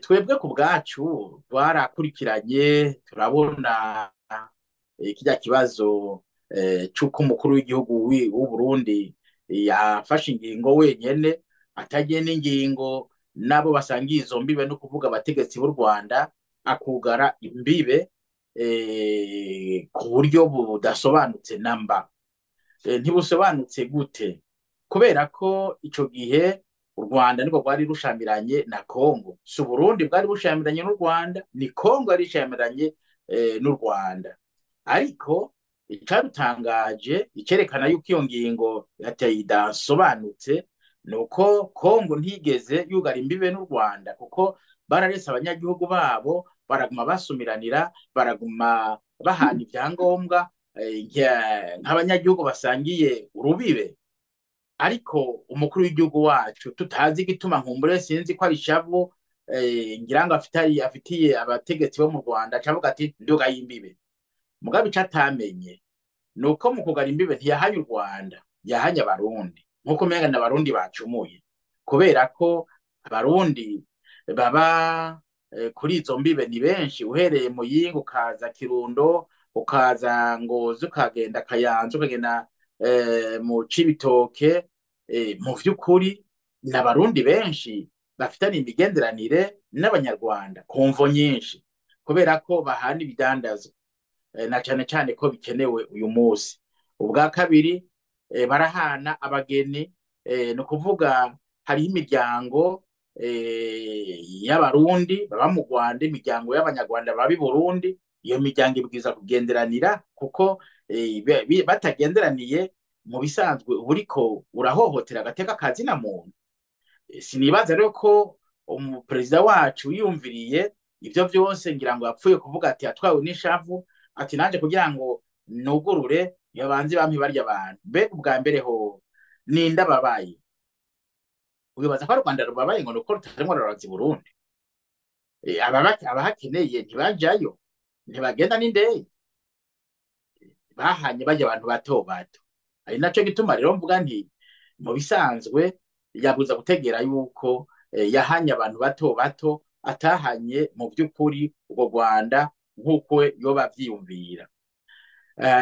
twebwe ku bwacu twarakurikiranye turabona kirya kibazo c'uko umukuru w'igihugu w'u Burundi yafashe ingingo wenyene atagiye n'ingingo nabo basangiye izo mbibe no kuvuga abategetsi b'u Rwanda akugara imbibe ku buryo budasobanutse namba. Ntibusobanutse gute? Kubera ko ico gihe u Rwanda niko rwari rushamiranye na Kongo, si Burundi bwari bushamiranye n'u Rwanda, ni Kongo yari ishamiranye n'u Rwanda. Ariko icarutangaje icerekana yuko iyo ngingo idasobanutse nuko Kongo ntigeze yugara imbibe n'u Rwanda, kuko bararetse abanyagihugu babo baraguma basumiranira, baraguma bahana ivyangombwa nk'abanyagihugu basangiye urubibe. Ariko umukuru w'igihugu wacu tutazi igituma, nkumbure sinzi ko ari ishavu ngira ngo afitiye abategetsi bo mu Rwanda, acavuga ati nduga y'imbibe. Mugabe ico atamenye nuko mu kugara imbibe ntiyahanye u Rwanda, yahanye abarundi, nkuko umenga n'abarundi bacumuye, kubera ko abarundi baba kuri izo mbibe ni benshi, uhereye Muyinga ukaza Kirundo ukaza Ngozi ukagenda Kayanza ukagenda mu Cibitoke. Mu vy'ukuri n'abarundi benshi bafitanye imigenderanire n'abanyarwanda ku mvo nyinshi, kubera ko bahana ibidandazwa na cane cane ko bikenewe uyu munsi. Ubwa kabiri barahana abageni, no kuvuga hariho imiryango y'abarundi baba mu Rwanda, imiryango y'abanyarwanda baba i Burundi. Iyo miryango ibwiza kugenderanira, kuko batagenderaniye mu bisanzwe uriko urahohotera agateka kazina muntu. Sinibaza rero ko umuperezida wacu yiyumviriye ivyo vyose, ngira ngo yapfuye kuvuga ati atwawe n'ishavu, ati nanje kugira ngo nugurure yabanze bampi barya abantu. Mbega ubwa mbere ho ninde ababaye? Ubibaza ko ari u Rwanda rubabaye ngo nuko rutarimwo ruraza i Burundi? Abahakeneye ntibajayo, ntibagenda n'indege, bahanye barya abantu bato bato. Ari naco gituma rero mvuga nti mu bisanzwe yabuza gutegera yuko yahanye abantu bato bato, atahanye mu vy'ukuri urwo Rwanda nk'uko yoba avyiyumvira.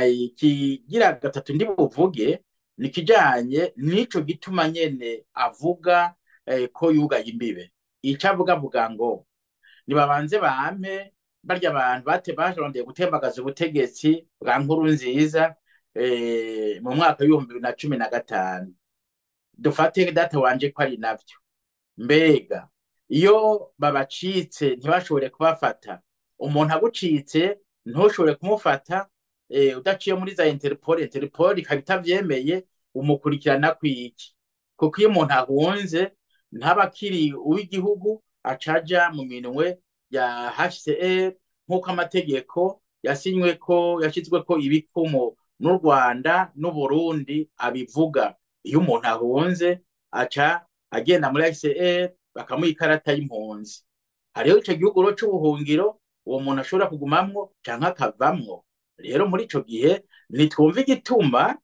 Ikigira gatatu ndi buvuge ni kijanye n'ico gituma nyene avuga ko yugaye imbibe. Ico avuga ngo nibabanze bampe barya abantu barondeye gutembagaza ubutegetsi bwa Nkurunziza mu mwaka w'ibihumbi 2015. Dufate data wanje ko ari navyo. Mbega iyo babacitse ntibashobore kubafata, umuntu agucitse ntushobore kumufata udaciye muri za Interpol ikabitavyemeye, umukurikirana kwiki? Kuko iyo umuntu ahunze ntabakiri uw'igihugu, acaja mu minwe ya HCR nk'uko amategeko yashizweko ibikumo n'u Rwanda n'u Burundi abivuga. Iyo umuntu ahunze aca agenda muri HCR bakamuha ikarata y'impunzi. Hariho ico gihugu c'ubuhungiro uwo muntu ashobora kugumamwo canke akavamwo. Rero muri ico gihe nitwumva igituma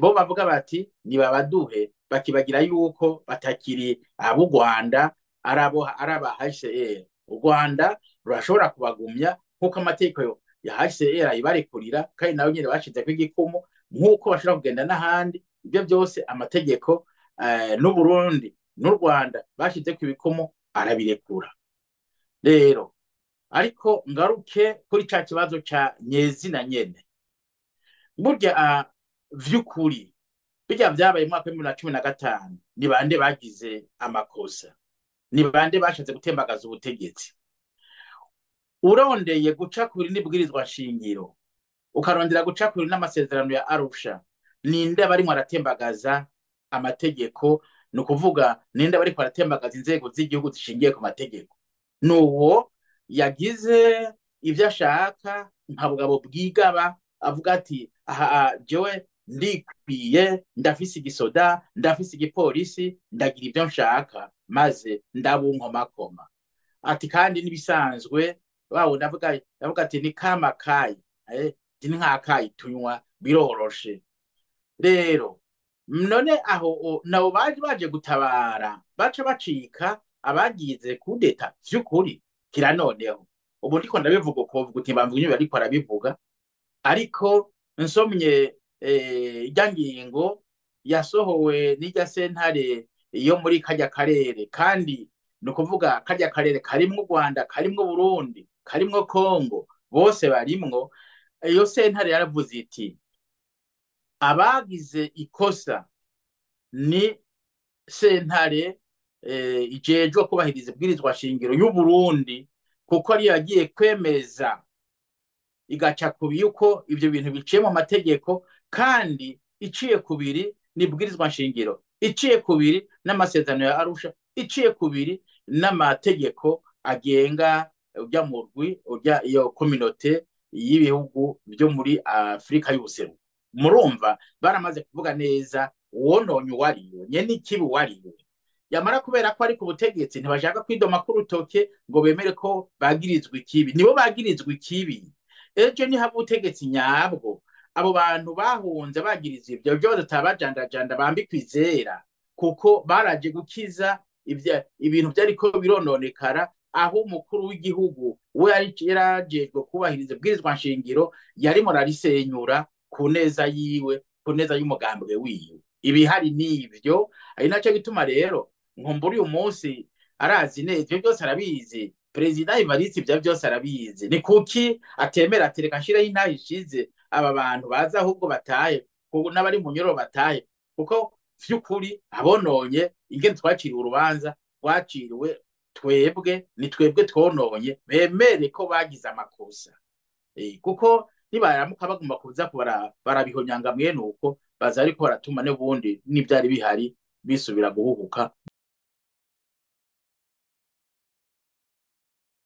bo bavuga bati nibabaduhe, bakibagira yuko batakiri ab'u Rwanda, araba HCR. U Rwanda rurashobora kubagumya nk'uko amategeko ya HCR ayibarekurira, kandi nawe nyene bashizeko igikumu nk'uko bashobora kugenda n'ahandi. Ibyo byose amategeko n'u Burundi n'u Rwanda bashizeko ibikumu arabirekura. Rero ariko ngaruke kuri ca kibazo ca nyezina nyene. Burya vy'ukuri bijya vyabaye mu mwaka wa 2015, ni bande bagize amakosa? Ni bande bashatse gutembagaza ubutegetsi? Urondeye guca kuri n'ibwirizwa shingiro, ukarondera guca kuri n'amasezerano ya Arusha, ninde barimo aratembagaza amategeko? No kuvuga ninde bariko aratembagaza inzego z'igihugu zishingiye ku mategeko? Nuwo yagize ivyo ashaka nka bugabo bwigaba, avuga ati aha jewe ndikwiye, ndafise igisoda, ndafise igipolisi, ndagira ivyo nshaka, maze ndabunkomakoma. Ati kandi nibisanzwe wawo ndavuga ati ni kama kayi, ni nka kayi tunywa biroroshe. Rero none aho nabo baje gutabara baca bacika abagize kudeta vy'ukuri kira noneho ubu ndiko ndabivuga uko uti bamvuye bariko arabivuga ariko nsomye irya ngingo yasohowe n'irya sentare yo muri karya karere kandi ni ukuvuga karya karere karimwo u Rwanda karimwo Burundi karimwo Kongo bose barimwo iyo sentare yaravuze iti abagize ikosa ni sentare ijejwe kubahiriza ibwirizwa shingiro y'u Burundi kuko ari yagiye kwemeza igaca kubi yuko ivyo bintu biciye mu mategeko kandi iciye kubiri nibwirizwa shingiro iciye kubiri n'amasezerano ya Arusha iciye kubiri n'amategeko agenga urya murwi urya iyo communauté y'ibihugu byo muri Afrika y'ubuseruko murumva baramaze kuvuga neza wononye wariyo nyene ikibi wariyo yamara kubera ko ari ku butegetsi ntibashaka kwidoma ku rutoke ngo bemere ko bagirizwa ikibi nibo bagirizwa ikibi ejo ni haba ubutegetsi nyabwo abo bantu bahunze bagiriza ibyo byose tabajandajanda bambikwa izera kuko baraje gukiza ibintu byari ko birononekara aho umukuru w'igihugu we yarajejwe kubahiriza ibwirizwa nshingiro yarimo ararisenyura ku neza yiwe ku neza y'umugambwe wiwe ibihari n'ivyo ari nacyo gituma rero nkumbura uyu munsi arazi neza ibyo byose arabizi Perezida Evariste ibyo byose arabizi ni kuki atemera atereka nshiraho intahe ishize aba bantu baza ahubwo batahe kuko n'abari mu nyoro batahe kuko vy'ukuri abononye ingene twaciriwe urubanza twaciriwe twebwe ni twebwe twononye bemere ko bagize amakosa kuko nibaramuka bagomba kuza barabihonyanga mwene uko baza ariko baratuma n'ubundi n'ivyari bihari bisubira guhuhuka